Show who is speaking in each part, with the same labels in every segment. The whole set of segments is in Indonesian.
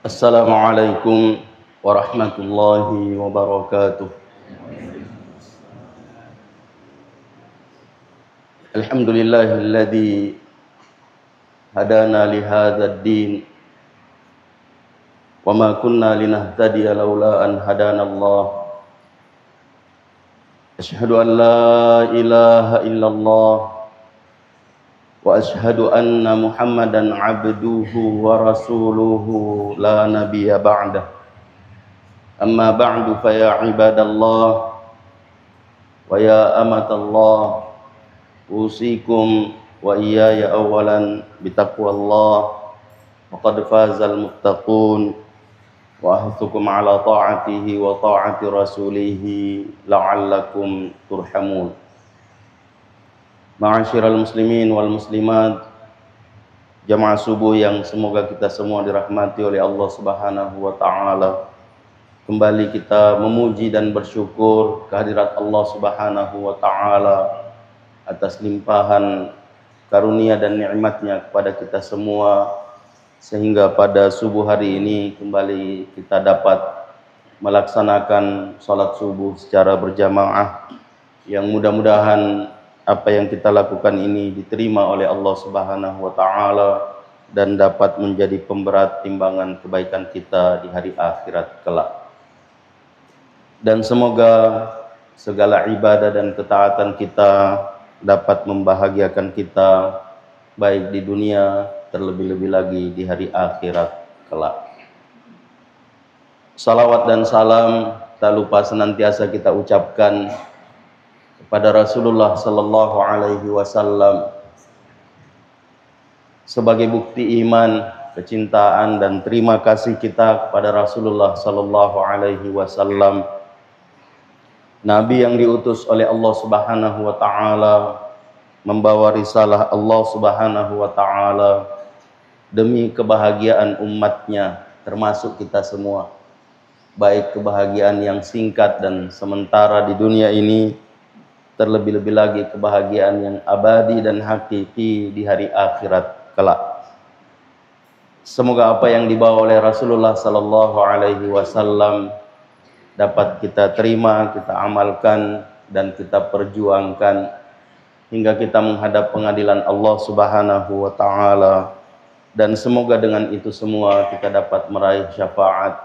Speaker 1: Assalamualaikum warahmatullahi wabarakatuh. Alhamdulillahilladzi hadana li hadzal din wa ma kunna linahtadiya laula an hadanallah. Asyhadu an la ilaha illallah wa asyhadu anna Muhammadan abduhu wa rasuluhu la nabiyya ba'dah. Amma ba'du fa ya ibadallah wa ya amatallah, usikum wa iyaya awalan bitaqwallah, wa qad fazal muttaqun, wa ahtukum ala ta'atihi wa ta'ati rasulihi la'allakum turhamun. Ma'asyiral muslimin wal muslimat, jamaah subuh yang semoga kita semua dirahmati oleh Allah Subhanahu wa taala. Kembali kita memuji dan bersyukur kehadirat Allah Subhanahu wa taala atas limpahan karunia dan nikmatnya kepada kita semua, sehingga pada subuh hari ini kembali kita dapat melaksanakan salat subuh secara berjamaah, yang mudah-mudahan apa yang kita lakukan ini diterima oleh Allah Subhanahu wa taala dan dapat menjadi pemberat timbangan kebaikan kita di hari akhirat kelak. Dan semoga segala ibadah dan ketaatan kita dapat membahagiakan kita baik di dunia, terlebih-lebih lagi di hari akhirat kelak. Salawat dan salam tak lupa senantiasa kita ucapkan kepada Rasulullah sallallahu alaihi wasallam sebagai bukti iman, kecintaan dan terima kasih kita kepada Rasulullah sallallahu alaihi wasallam, Nabi yang diutus oleh Allah Subhanahu wa taala membawa risalah Allah Subhanahu wa taala demi kebahagiaan umatnya, termasuk kita semua, baik kebahagiaan yang singkat dan sementara di dunia ini, terlebih-lebih lagi kebahagiaan yang abadi dan hakiki di hari akhirat kelak. Semoga apa yang dibawa oleh Rasulullah sallallahu alaihi wasallam dapat kita terima, kita amalkan dan kita perjuangkan hingga kita menghadap pengadilan Allah Subhanahu wa taala, dan semoga dengan itu semua kita dapat meraih syafaat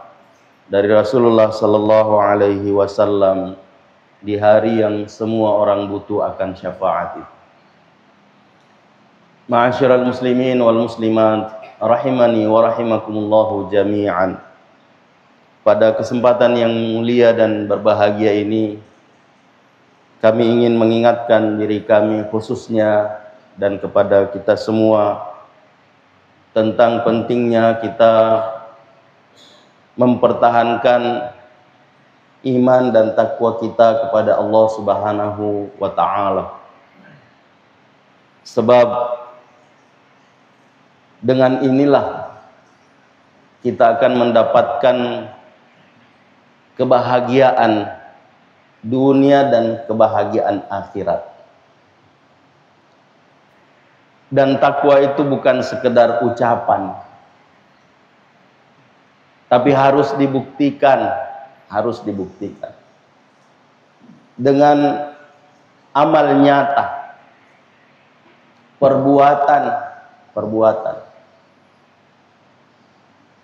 Speaker 1: dari Rasulullah sallallahu alaihi wasallam di hari yang semua orang butuh akan syafaat itu. Ma'asyiral muslimin wal muslimat, rahimani wa rahimakumullahu jami'an. Pada kesempatan yang mulia dan berbahagia ini, kami ingin mengingatkan diri kami khususnya dan kepada kita semua tentang pentingnya kita mempertahankan iman dan takwa kita kepada Allah Subhanahu wa taala. Sebab dengan inilah kita akan mendapatkan kebahagiaan dunia dan kebahagiaan akhirat. Dan takwa itu bukan sekedar ucapan, tapi harus dibuktikan dengan amal nyata, perbuatan.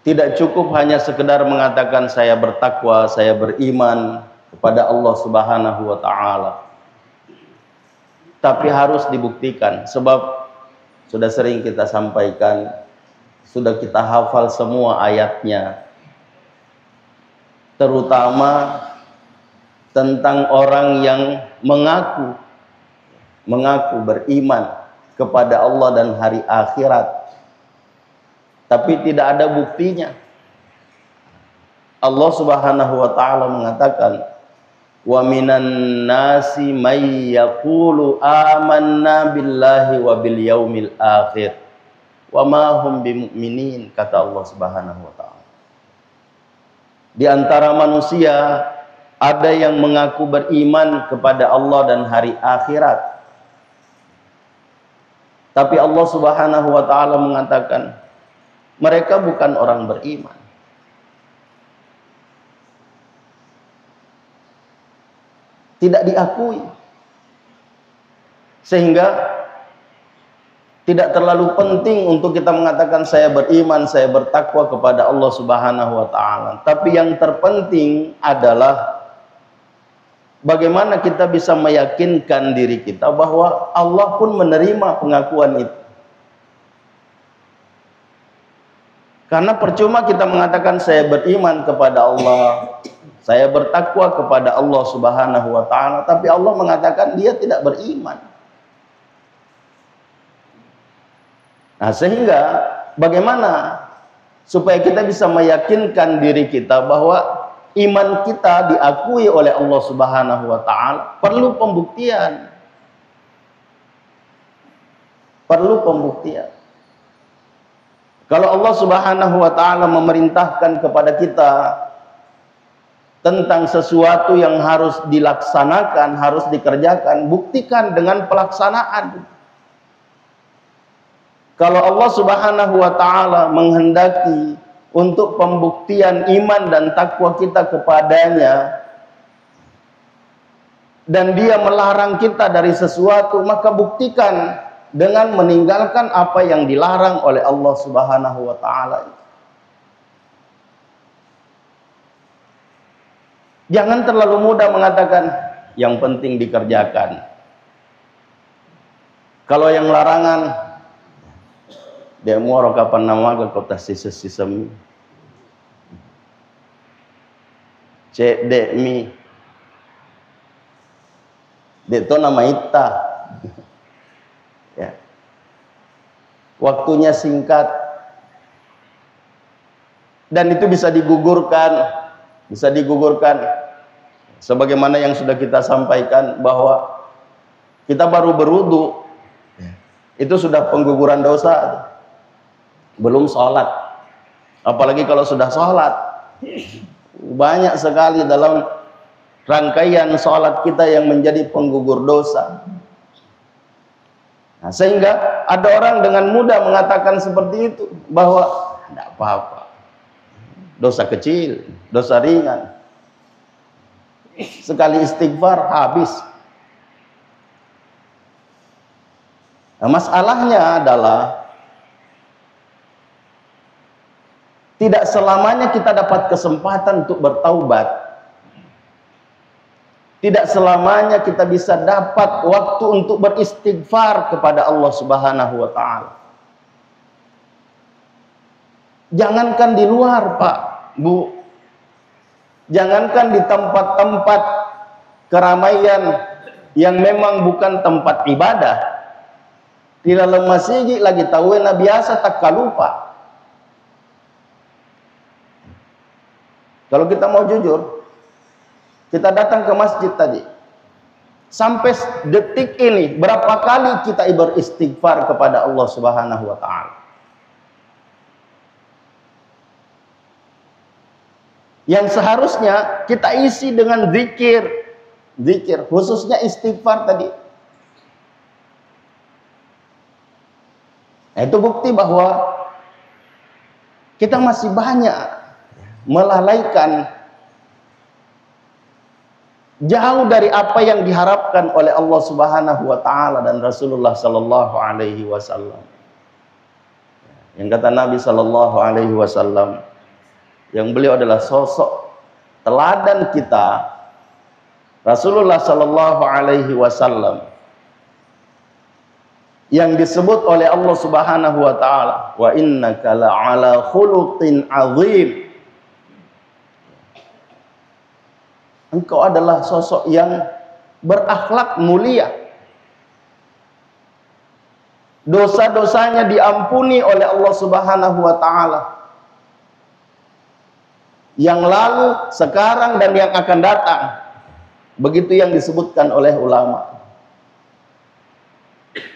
Speaker 1: Tidak cukup hanya sekedar mengatakan saya bertakwa, saya beriman kepada Allah Subhanahu wa taala, tapi harus dibuktikan. Sebab sudah sering kita sampaikan, sudah kita hafal semua ayatnya, terutama tentang orang yang mengaku beriman kepada Allah dan hari akhirat, tapi tidak ada buktinya. Allah Subhanahu wa taala mengatakan, wa minan nasi may yaqulu amanna billahi wa bil yaumil akhir wa ma hum bimu'minin, kata Allah Subhanahu wa taala. Di antara manusia ada yang mengaku beriman kepada Allah dan hari akhirat, tapi Allah Subhanahu wa taala mengatakan mereka bukan orang beriman. tidak diakui. Sehingga tidak terlalu penting untuk kita mengatakan saya beriman, saya bertakwa kepada Allah Subhanahu wa taala. Tapi yang terpenting adalah bagaimana kita bisa meyakinkan diri kita bahwa Allah pun menerima pengakuan itu. Karena percuma kita mengatakan saya beriman kepada Allah, saya bertakwa kepada Allah Subhanahu wa taala, tapi Allah mengatakan dia tidak beriman. Nah, sehingga bagaimana supaya kita bisa meyakinkan diri kita bahwa iman kita diakui oleh Allah Subhanahu wa taala, perlu pembuktian. Perlu pembuktian. Kalau Allah Subhanahu wa taala memerintahkan kepada kita tentang sesuatu yang harus dilaksanakan, harus dikerjakan, buktikan dengan pelaksanaan. Kalau Allah Subhanahu wa taala menghendaki untuk pembuktian iman dan takwa kita kepadanya, dan dia melarang kita dari sesuatu, maka buktikan dengan meninggalkan apa yang dilarang oleh Allah Subhanahu wa taala. Jangan terlalu mudah mengatakan yang penting dikerjakan. Kalau yang larangan, dia mau kapan nama ke kota sistem cek dek mi dek to nama ita ya, waktunya singkat dan itu bisa digugurkan sebagaimana yang sudah kita sampaikan bahwa kita baru berwudu itu sudah pengguguran dosa. Belum sholat, apalagi kalau sudah sholat, banyak sekali dalam rangkaian sholat kita yang menjadi penggugur dosa. Nah, sehingga ada orang dengan mudah mengatakan seperti itu, bahwa tidak apa-apa, dosa kecil, dosa ringan, sekali istighfar habis. Nah, masalahnya adalah tidak selamanya kita dapat kesempatan untuk bertaubat. Tidak selamanya kita bisa dapat waktu untuk beristighfar kepada Allah Subhanahu wa taala. Jangankan di luar, Pak, Bu. Jangankan di tempat-tempat keramaian yang memang bukan tempat ibadah. Di dalam masjid lagi tahu biasa tak kalupa. Kalau kita mau jujur, kita datang ke masjid tadi, sampai detik ini berapa kali kita beristighfar kepada Allah Subhanahu wa taala? Yang seharusnya kita isi dengan zikir, khususnya istighfar tadi. Nah, itu bukti bahwa kita masih banyak melalaikan, jauh dari apa yang diharapkan oleh Allah Subhanahu wa taala dan Rasulullah sallallahu alaihi wasallam. Yang kata Nabi sallallahu alaihi wasallam, yang beliau adalah sosok teladan kita, Rasulullah sallallahu alaihi wasallam, yang disebut oleh Allah Subhanahu wa taala, wa innaka la'ala khuluqin azim. Engkau adalah sosok yang berakhlak mulia. Dosa-dosanya diampuni oleh Allah Subhanahu wa taala. Yang lalu, sekarang, dan yang akan datang. Begitu yang disebutkan oleh ulama.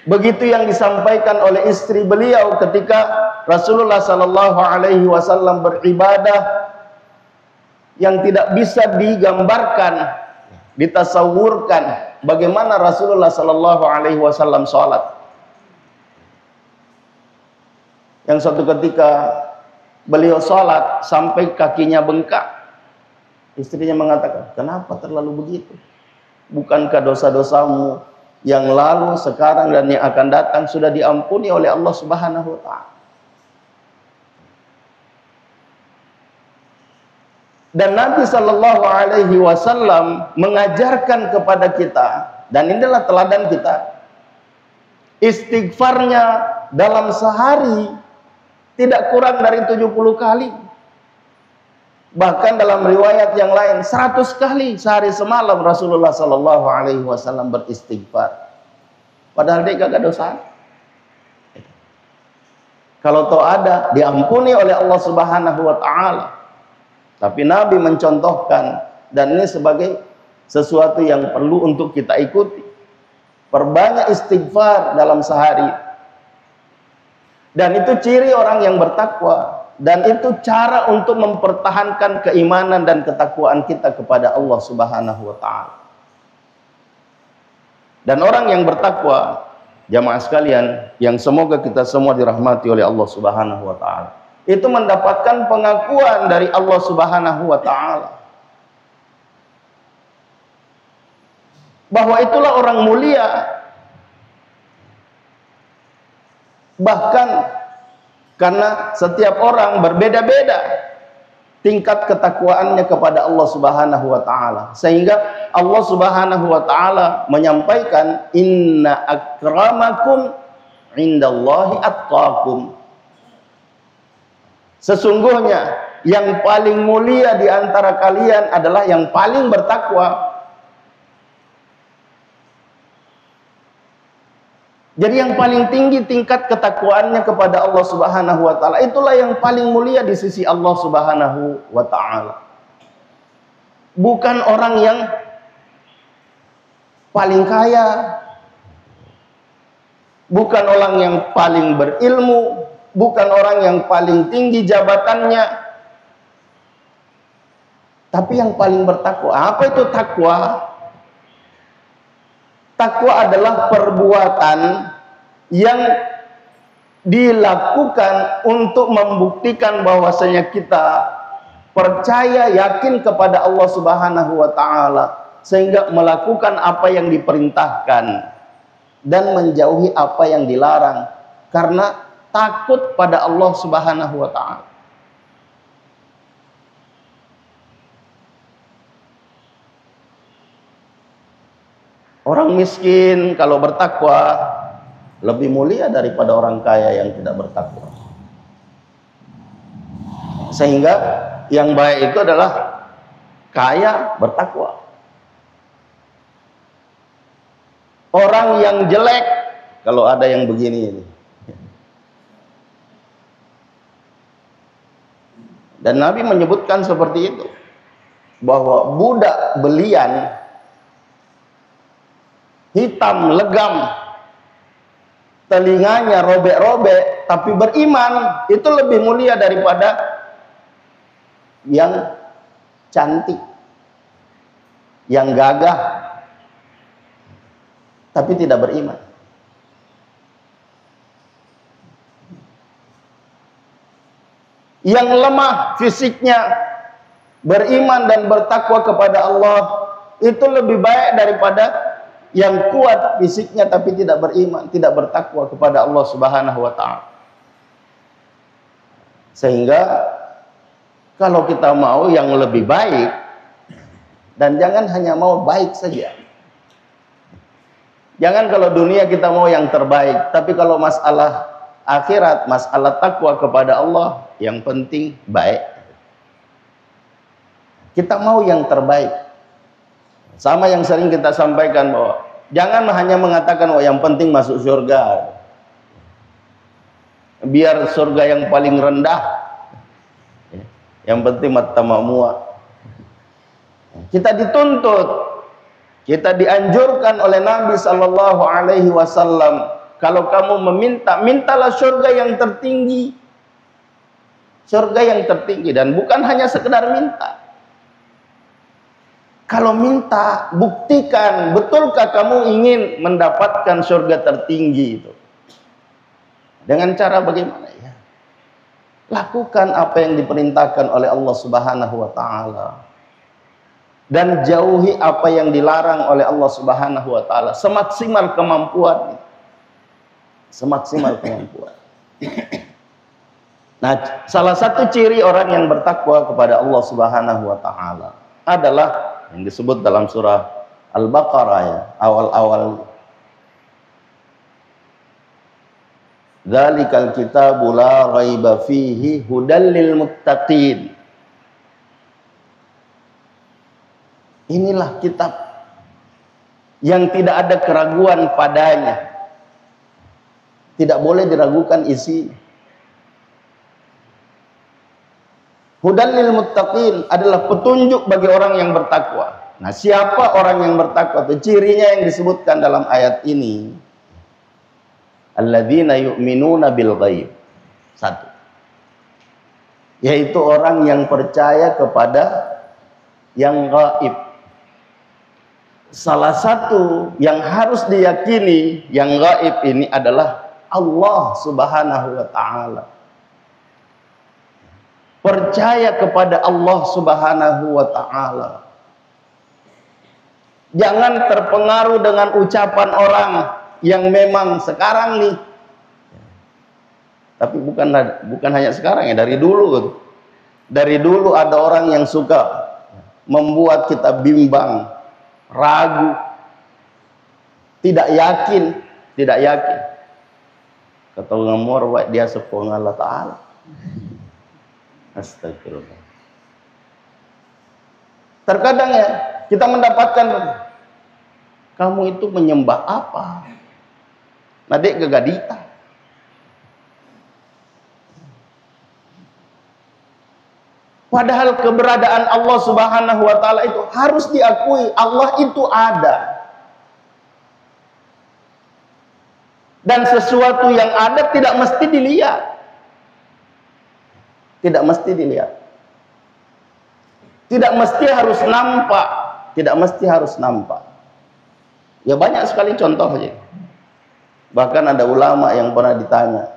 Speaker 1: Begitu yang disampaikan oleh istri beliau ketika Rasulullah sallallahu alaihi wasallam beribadah yang tidak bisa digambarkan, ditasawurkan bagaimana Rasulullah sallallahu alaihi wasallam salat. Yang suatu ketika beliau salat sampai kakinya bengkak. Istrinya mengatakan, "Kenapa terlalu begitu?" Bukankah dosa-dosamu yang lalu, sekarang, dan yang akan datang sudah diampuni oleh Allah Subhanahu wa Ta'ala? Dan Nabi Shallallahu Alaihi Wasallam mengajarkan kepada kita, dan inilah teladan kita, istighfarnya dalam sehari tidak kurang dari 70 kali. Bahkan dalam riwayat yang lain 100 kali sehari semalam Rasulullah Shallallahu Alaihi Wasallam beristighfar. Padahal dia gak dosa. Kalau toh ada, diampuni oleh Allah Subhanahu Wa Ta'ala. Tapi Nabi mencontohkan, dan ini sebagai sesuatu yang perlu untuk kita ikuti. Perbanyak istighfar dalam sehari. Dan itu ciri orang yang bertakwa. Dan itu cara untuk mempertahankan keimanan dan ketakwaan kita kepada Allah Subhanahu wa Ta'ala. Dan orang yang bertakwa, jamaah sekalian, yang semoga kita semua dirahmati oleh Allah Subhanahu wa Ta'ala, itu mendapatkan pengakuan dari Allah Subhanahu wa Ta'ala bahwa itulah orang mulia. Bahkan karena setiap orang berbeda-beda tingkat ketakwaannya kepada Allah Subhanahu wa Ta'ala, sehingga Allah Subhanahu wa Ta'ala menyampaikan, inna akramakum indallahi atqakum. Sesungguhnya yang paling mulia di antara kalian adalah yang paling bertakwa. Jadi yang paling tinggi tingkat ketakwaannya kepada Allah Subhanahu wa Ta'ala, itulah yang paling mulia di sisi Allah Subhanahu wa Ta'ala. Bukan orang yang paling kaya, bukan orang yang paling berilmu, bukan orang yang paling tinggi jabatannya, tapi yang paling bertakwa. Apa itu takwa? Takwa adalah perbuatan yang dilakukan untuk membuktikan bahwasanya kita percaya, yakin kepada Allah Subhanahu wa Ta'ala, sehingga melakukan apa yang diperintahkan dan menjauhi apa yang dilarang karena takut pada Allah Subhanahu wa Ta'ala. Orang miskin kalau bertakwa lebih mulia daripada orang kaya yang tidak bertakwa. Sehingga yang baik itu adalah kaya bertakwa. Orang yang jelek, kalau ada yang begini ini, dan Nabi menyebutkan seperti itu, bahwa budak belian hitam legam, telinganya robek-robek, tapi beriman, itu lebih mulia daripada yang cantik, yang gagah, tapi tidak beriman. Yang lemah fisiknya, beriman dan bertakwa kepada Allah, itu lebih baik daripada yang kuat fisiknya tapi tidak beriman, tidak bertakwa kepada Allah Subhanahu wa Ta'ala. Sehingga kalau kita mau yang lebih baik, dan jangan hanya mau baik saja. Jangan kalau dunia kita mau yang terbaik, tapi kalau masalah akhirat, masalah takwa kepada Allah, yang penting baik. Kita mau yang terbaik. Sama yang sering kita sampaikan, bahwa jangan hanya mengatakan oh yang penting masuk surga, biar surga yang paling rendah, yang penting mata mamua. Kita dituntut, kita dianjurkan oleh Nabi Sallallahu Alaihi Wasallam, kalau kamu meminta, mintalah surga yang tertinggi, surga yang tertinggi, dan bukan hanya sekedar minta. Kalau minta, buktikan, betulkah kamu ingin mendapatkan surga tertinggi itu? Dengan cara bagaimana ya? Lakukan apa yang diperintahkan oleh Allah Subhanahu wa Ta'ala. dan jauhi apa yang dilarang oleh Allah Subhanahu wa taala semaksimal kemampuan. Semaksimal kemampuan. Nah, salah satu ciri orang yang bertakwa kepada Allah Subhanahu wa taala adalah yang disebut dalam surah Al-Baqarah ya, awal-awal. Dzalikal kitabu la raiba fihi hudal lil muttaqin. Inilah kitab yang tidak ada keraguan padanya. Tidak boleh diragukan isi. Hudal lil muttaqin adalah petunjuk bagi orang yang bertakwa. Nah, siapa orang yang bertakwa? Itu cirinya yang disebutkan dalam ayat ini. Alladzina yu'minuna bil ghaib. Satu. Yaitu orang yang percaya kepada yang gaib. Salah satu yang harus diyakini yang gaib ini adalah Allah Subhanahu wa taala. Percaya kepada Allah Subhanahu wa taala. Jangan terpengaruh dengan ucapan orang yang memang sekarang nih, tapi bukan hanya sekarang ya, dari dulu. Dari dulu ada orang yang suka membuat kita bimbang, ragu, tidak yakin. Kata ngamor wa dia sepong Allah taala. Astagfirullah. Terkadang ya kita mendapatkan, kamu itu menyembah apa? Nadek gegadita. Padahal keberadaan Allah Subhanahu wa taala itu harus diakui. Allah itu ada. Dan sesuatu yang ada tidak mesti dilihat. Tidak mesti dilihat. Tidak mesti harus nampak. Tidak mesti harus nampak. Ya banyak sekali contoh aja. Bahkan ada ulama yang pernah ditanya,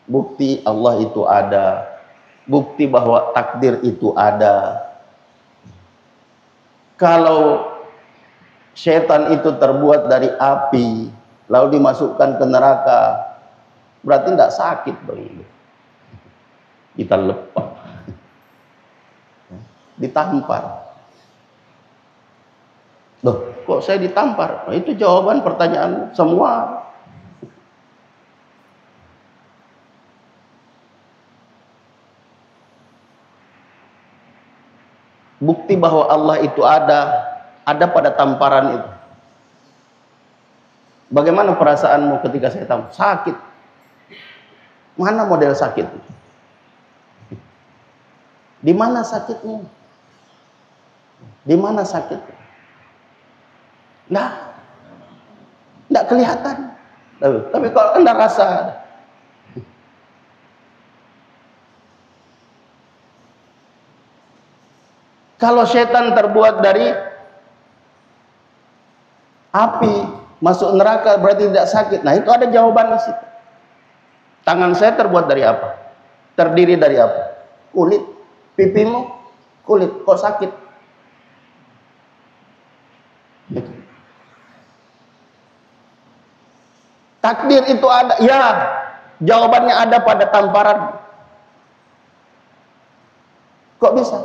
Speaker 1: bukti Allah itu ada, bukti bahwa takdir itu ada. Kalau setan itu terbuat dari api, lalu dimasukkan ke neraka, berarti tidak sakit dong. Kita lepas, ditampar. Loh, kok saya ditampar? Nah, itu jawaban pertanyaan semua. Bukti bahwa Allah itu ada pada tamparan itu. Bagaimana perasaanmu ketika saya tampar? Sakit. Mana model sakit? Di mana sakitmu? Di mana sakitmu? Nah, tidak kelihatan. Tapi kalau Anda rasa, kalau setan terbuat dari api, masuk neraka berarti tidak sakit. Nah, itu ada jawaban di situ. Tangan saya terbuat dari apa? Terdiri dari apa? Kulit. Pipimu kulit. Kok sakit? Takdir itu ada, ya. Jawabannya ada pada tamparan. Kok bisa?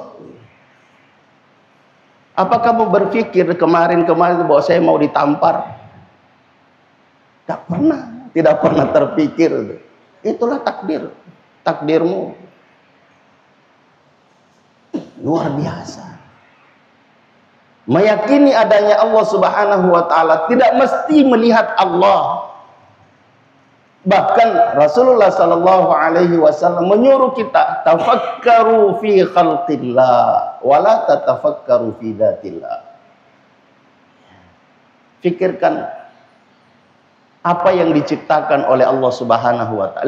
Speaker 1: Apa kamu berpikir kemarin bahwa saya mau ditampar? Tidak pernah terpikir. Itulah takdir. Takdirmu luar biasa. Meyakini adanya Allah Subhanahu wa taala tidak mesti melihat Allah. Bahkan Rasulullah sallallahu alaihi wasallam menyuruh kita tafakkaru fi khalqillah wa la tatafakkaru fi dzatillah. Fikirkan apa yang diciptakan oleh Allah Subhanahu wa taala.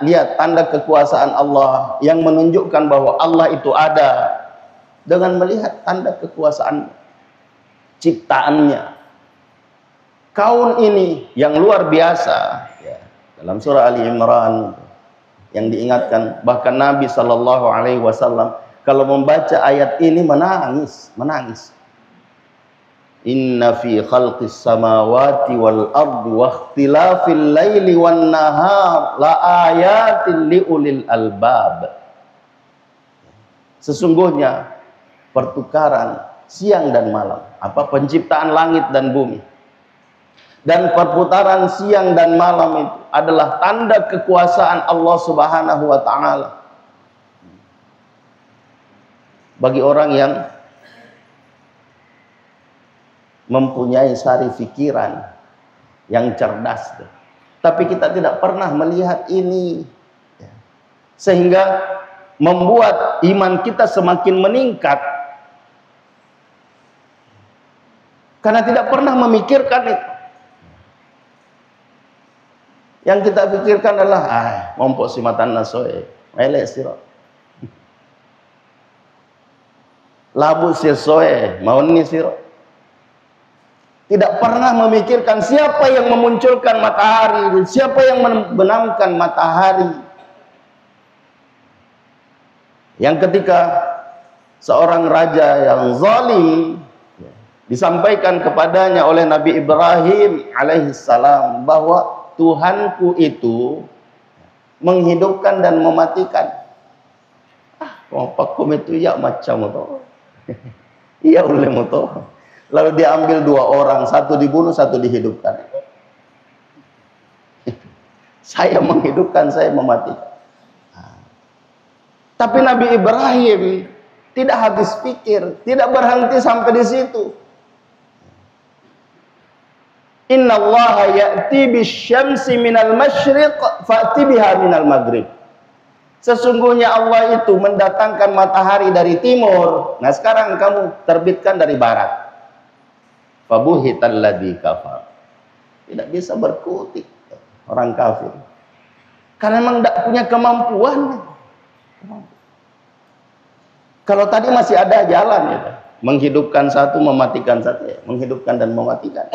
Speaker 1: Lihat tanda kekuasaan Allah yang menunjukkan bahwa Allah itu ada dengan melihat tanda kekuasaan ciptaannya. Kaun ini yang luar biasa. Dalam surah Ali Imran yang diingatkan, bahkan Nabi Shallallahu Alaihi Wasallam kalau membaca ayat ini menangis. Inna fi khalqis samawati wal ardi wa ikhtilafil laili wan nahar la ayatin liulil albab. Sesungguhnya pertukaran siang dan malam, penciptaan langit dan bumi, dan perputaran siang dan malam itu adalah tanda kekuasaan Allah Subhanahu wa taala bagi orang yang mempunyai sari pikiran yang cerdas. Tapi kita tidak pernah melihat ini, sehingga membuat iman kita semakin meningkat karena tidak pernah memikirkan itu. Yang kita pikirkan adalah mompok si matan nasoe elek siro, labu sesoe mau ni siro. Tidak pernah memikirkan siapa yang memunculkan matahari, siapa yang membenamkan matahari. Yang ketika seorang raja yang zalim disampaikan kepadanya oleh Nabi Ibrahim alaihissalam bahwa Tuhanku itu menghidupkan dan mematikan. Pakum itu ya macam itu. Iya oleh moto. Lalu dia ambil 2 orang, satu dibunuh, satu dihidupkan. Saya menghidupkan, saya mematikan. Tapi Nabi Ibrahim tidak habis pikir, tidak berhenti sampai di situ. Inna Allah ya'ti bisyamsi minal masyriq fa'ti biha minal maghrib. Sesungguhnya Allah itu mendatangkan matahari dari timur. Nah sekarang kamu terbitkan dari barat. Fabuhital ladzi kafar. Tidak bisa berkutik orang kafir. Karena memang tidak punya kemampuan. Kalau tadi masih ada jalan ya, menghidupkan satu, mematikan satu, ya. Menghidupkan dan mematikan.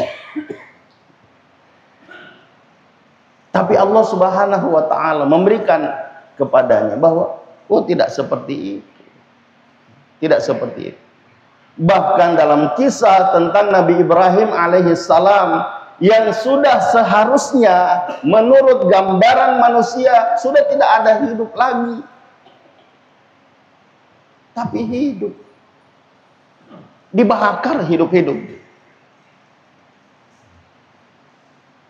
Speaker 1: Tapi Allah Subhanahu wa taala memberikan kepadanya bahwa tidak seperti itu. Tidak seperti itu. Bahkan dalam kisah tentang Nabi Ibrahim alaihissalam yang sudah seharusnya menurut gambaran manusia sudah tidak ada hidup lagi, tapi hidup, dibakar hidup-hidup.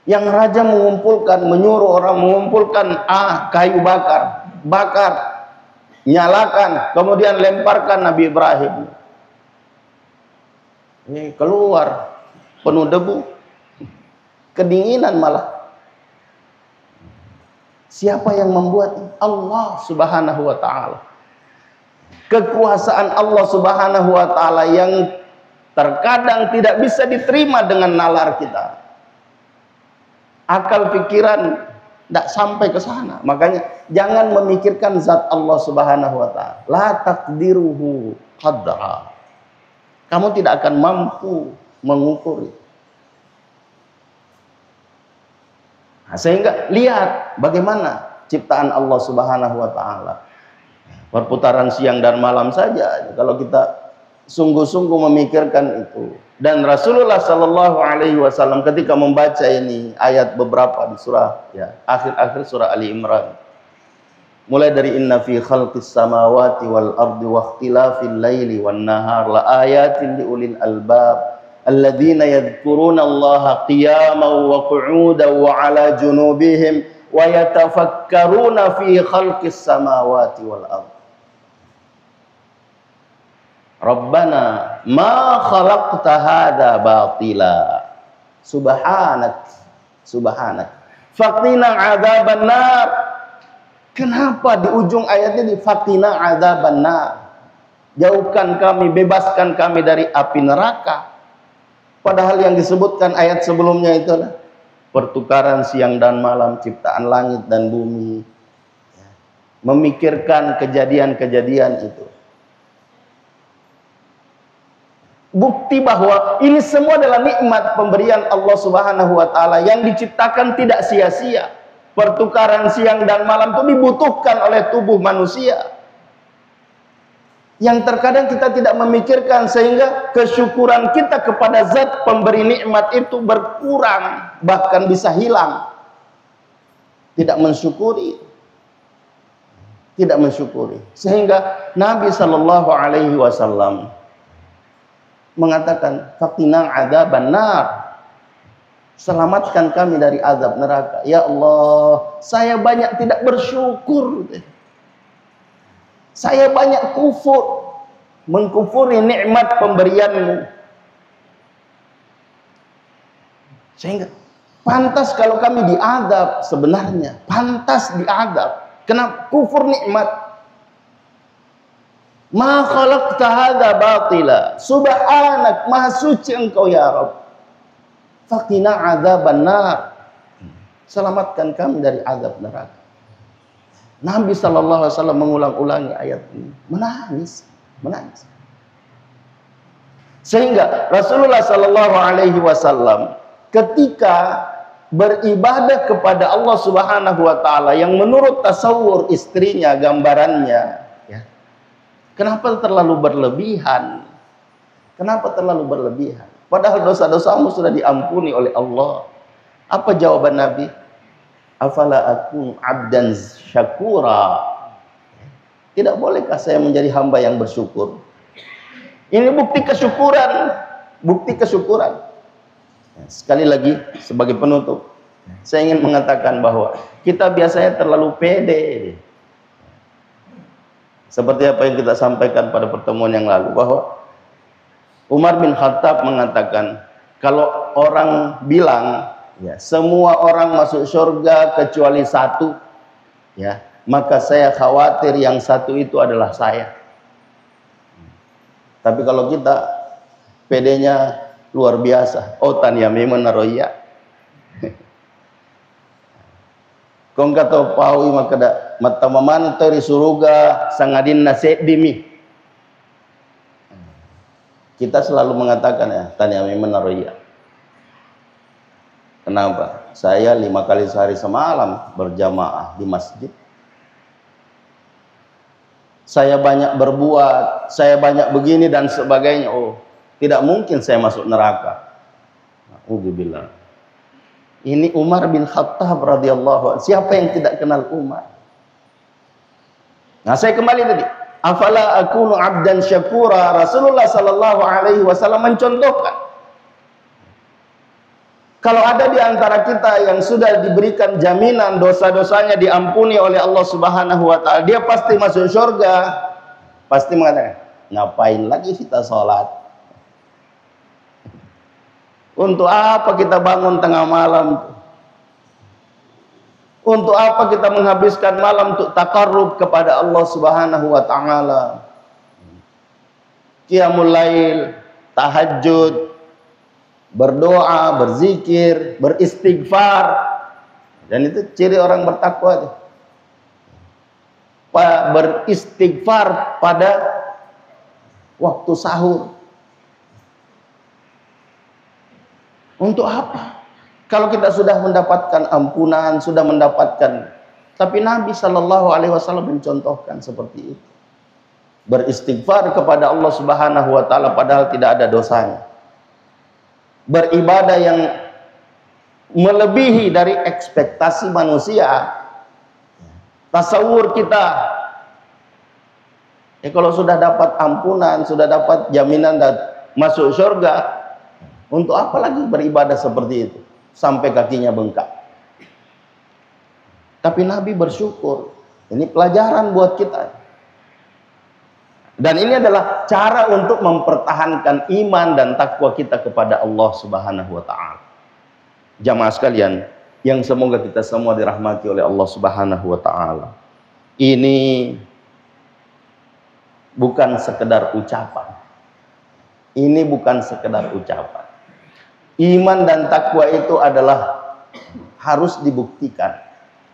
Speaker 1: Yang raja menyuruh orang mengumpulkan kayu bakar, nyalakan, kemudian lemparkan Nabi Ibrahim. Ini keluar penuh debu, kedinginan malah. Siapa yang membuat? Allah Subhanahu wa taala. Kekuasaan Allah Subhanahu wa taala yang terkadang tidak bisa diterima dengan nalar kita. Akal pikiran tidak sampai ke sana. Makanya jangan memikirkan zat Allah Subhanahu wa taala. La taqdiruhu qadra. Kamu tidak akan mampu mengukur itu. Nah, sehingga lihat bagaimana ciptaan Allah Subhanahu wa taala. Perputaran siang dan malam saja kalau kita sungguh-sungguh memikirkan itu. Dan Rasulullah sallallahu alaihi wasallam ketika membaca ini ayat beberapa di surah akhir-akhir surah Ali Imran. Mulai dari inna fi khalqis samawati wal ardi wa ikhtilafil laili wan nahar la ayatin liulil albab alladzina yadhkuruna Allaha qiyaman wa qu'udan wa 'ala junubihim wa yatafakkaruna fi khalqis samawati wal ardi. Rabbana ma khalaqta hadza batila subhanak faqina 'adzaban nar. Kenapa di ujung ayatnya di faqina 'adzaban nar? Jauhkan kami, bebaskan kami dari api neraka. Padahal yang disebutkan ayat sebelumnya itu adalah pertukaran siang dan malam, ciptaan langit dan bumi. Memikirkan kejadian-kejadian itu. Bukti bahwa ini semua adalah nikmat pemberian Allah Subhanahu wa taala yang diciptakan tidak sia-sia. Pertukaran siang dan malam itu dibutuhkan oleh tubuh manusia. yang terkadang kita tidak memikirkan, sehingga kesyukuran kita kepada zat pemberi nikmat itu berkurang, bahkan bisa hilang. Tidak mensyukuri, sehingga Nabi Shallallahu Alaihi Wasallam mengatakan, "Faqina adzaban nar." Selamatkan kami dari azab neraka. Ya Allah, saya banyak tidak bersyukur. Saya banyak mengkufuri nikmat pemberianmu. Sehingga pantas kalau kami diadab, sebenarnya pantas diadab. Kenapa? Kufur nikmat. Ma khalaqta hadza batila. Subhanak, maha suci engkau ya Rabb. Faqina adzaban nar. Selamatkan kami dari azab neraka. Nabi sallallahu alaihi wasallam mengulang-ulangi ayat ini, menangis. Sehingga Rasulullah sallallahu alaihi wasallam ketika beribadah kepada Allah Subhanahu wa taala yang menurut tasawur istrinya, gambarannya, ya. Kenapa terlalu berlebihan? Padahal dosa-dosamu sudah diampuni oleh Allah. Apa jawaban Nabi? Afala akun abdan syakura. Tidak bolehkah saya menjadi hamba yang bersyukur? Ini bukti kesyukuran. Sekali lagi sebagai penutup, saya ingin mengatakan bahwa kita biasanya terlalu pede. Seperti apa yang kita sampaikan pada pertemuan yang lalu, bahwa Umar bin Khattab mengatakan, kalau orang bilang, ya, semua orang masuk surga kecuali satu, ya, maka saya khawatir yang satu itu adalah saya. Tapi kalau kita pedenya luar biasa, otan ya memang naroya. Kong kata paui makada matamaman tori suruga sangadin nasedimi. Kita selalu mengatakan ya, tanya memang naroya. Kenapa? Saya 5 kali sehari semalam berjamaah di masjid. Saya banyak berbuat, saya banyak begini dan sebagainya. Oh, tidak mungkin saya masuk neraka. Alhamdulillah. Ini Umar bin Khattab radhiyallahu anhu. Siapa yang tidak kenal Umar? Nah, saya kembali tadi. Afala akunu abdan syakura. Rasulullah sallallahu alaihi wasallam mencontohkan, kalau ada di antara kita yang sudah diberikan jaminan dosa-dosanya diampuni oleh Allah Subhanahu wa taala, dia pasti masuk surga. Pasti mengatakan, ngapain lagi kita sholat? Untuk apa kita bangun tengah malam? Untuk apa kita menghabiskan malam untuk takarrub kepada Allah Subhanahu wa taala? Qiyamul lail, tahajud, berdoa, berzikir, beristighfar. Dan itu ciri orang bertakwa. Beristighfar pada waktu sahur. Untuk apa? Kalau kita sudah mendapatkan ampunan, sudah mendapatkan, tapi Nabi Shallallahu Alaihi Wasallam mencontohkan seperti itu. Beristighfar kepada Allah Subhanahu Wa Taala padahal tidak ada dosanya. Beribadah yang melebihi dari ekspektasi manusia. Tasawur kita. Ya, kalau sudah dapat ampunan, sudah dapat jaminan dan masuk surga, untuk apa lagi beribadah seperti itu? Sampai kakinya bengkak. Tapi Nabi bersyukur. Ini pelajaran buat kita. Dan ini adalah cara untuk mempertahankan iman dan takwa kita kepada Allah Subhanahu wa taala. Jamaah sekalian, yang semoga kita semua dirahmati oleh Allah Subhanahu wa taala. Ini bukan sekedar ucapan. Ini bukan sekedar ucapan. Iman dan takwa itu adalah harus dibuktikan.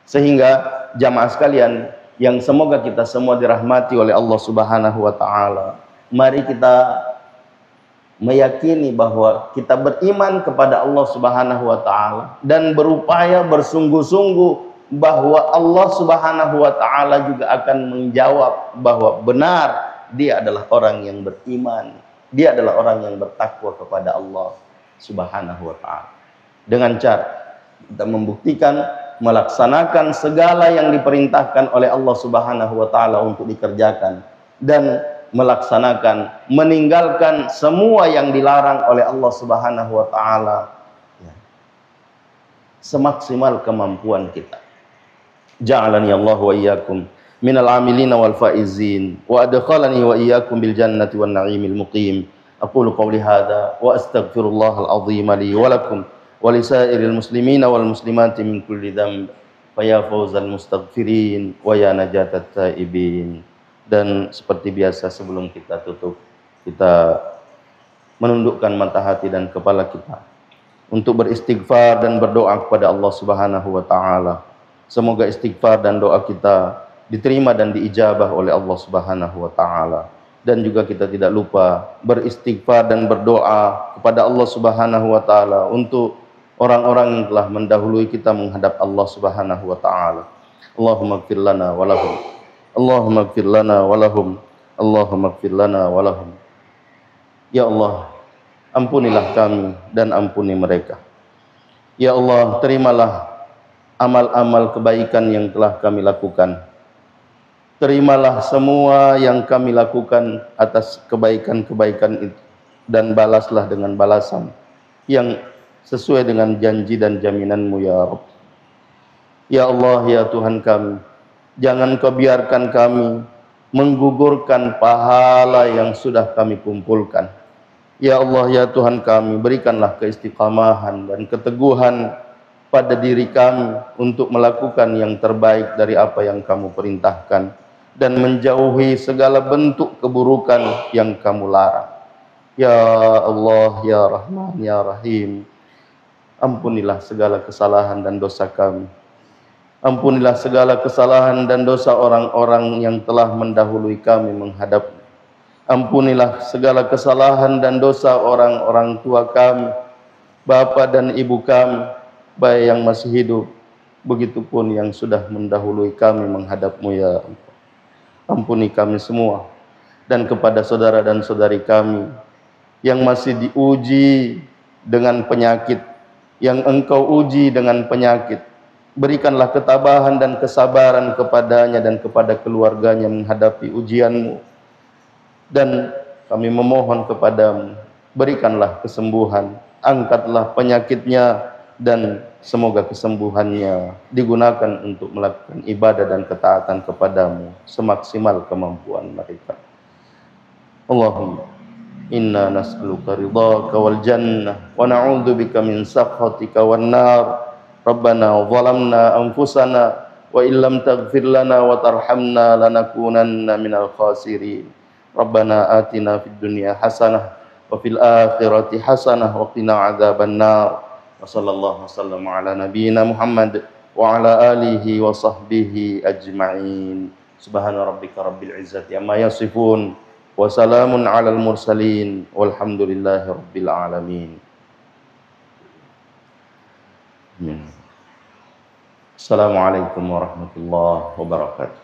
Speaker 1: Sehingga jamaah sekalian, yang semoga kita semua dirahmati oleh Allah Subhanahu wa taala, mari kita meyakini bahwa kita beriman kepada Allah Subhanahu wa taala dan berupaya bersungguh-sungguh bahwa Allah Subhanahu wa taala juga akan menjawab bahwa benar dia adalah orang yang beriman, dia adalah orang yang bertakwa kepada Allah Subhanahu wa ta'ala. Dengan cara kita membuktikan, melaksanakan segala yang diperintahkan oleh Allah Subhanahu wa ta'ala untuk dikerjakan, dan melaksanakan, meninggalkan semua yang dilarang oleh Allah Subhanahu wa ta'ala, ya, semaksimal kemampuan kita. Ja'alani Allah wa iyyakum minal amilina wal faizin wa adkhalani wa iyyakum bil jannati wan na'imil muqim. Aqulu qawli hadza wa astaghfirullahal azim li wa lakum wa lisairil muslimina wal muslimati min kulli dhanb fa ya fawzal mustaghfirin wa ya najatat taibin. Dan seperti biasa sebelum kita tutup, kita menundukkan mata hati dan kepala kita untuk beristighfar dan berdoa kepada Allah Subhanahu wa ta'ala. Semoga istighfar dan doa kita diterima dan diijabah oleh Allah Subhanahu wa ta'ala. Dan juga kita tidak lupa beristighfar dan berdoa kepada Allah Subhanahu wa ta'ala untuk orang-orang yang telah mendahului kita menghadap Allah Subhanahu wa ta'ala. Allahumma ighfir lana wa lahum, Allahumma ighfir lana wa lahum, Allahumma ighfir lana wa lahum. Ya Allah, ampunilah kami dan ampuni mereka. Ya Allah, terimalah amal-amal kebaikan yang telah kami lakukan. Terimalah semua yang kami lakukan atas kebaikan-kebaikan itu, dan balaslah dengan balasan yang sesuai dengan janji dan jaminan-Mu ya Rabb. Ya Allah, ya Tuhan kami, jangan Kau biarkan kami menggugurkan pahala yang sudah kami kumpulkan. Ya Allah, ya Tuhan kami, berikanlah keistiqamahan dan keteguhan pada diri kami untuk melakukan yang terbaik dari apa yang Kamu perintahkan dan menjauhi segala bentuk keburukan yang Kamu larang. Ya Allah, ya Rahman, ya Rahim, ampunilah segala kesalahan dan dosa kami. Ampunilah segala kesalahan dan dosa orang-orang yang telah mendahului kami menghadap. Ampunilah segala kesalahan dan dosa orang-orang tua kami, bapa dan ibu kami, baik yang masih hidup, begitupun yang sudah mendahului kami menghadap-Mu ya Allah. Ampuni kami semua, dan kepada saudara dan saudari kami yang masih diuji dengan penyakit, yang Engkau uji dengan penyakit, berikanlah ketabahan dan kesabaran kepadanya dan kepada keluarganya menghadapi ujian-Mu. Dan kami memohon kepadamu, berikanlah kesembuhan, angkatlah penyakitnya, dan semoga kesembuhannya digunakan untuk melakukan ibadah dan ketaatan kepadamu semaksimal kemampuan mereka. Allahumma inna nas'aluka ridhaka wal jannah wa na'udzubika min sakhatika wan nar. Rabbana zalamna anfusana wa illam taghfir lana wa tarhamna lanakunanna minal khasirin. Rabbana atina fid dunya hasanah wa fil akhirati hasanah wa qina adzabannar. Wa sallallahu wasallam ala nabiyyina Muhammad wa ala alihi wa sahbihi ajma'in. Subhana rabbika rabbil izzati amma yasifun wa salamun alal mursalin walhamdulillahi rabbil alamin. Assalamualaikum warahmatullahi wabarakatuh.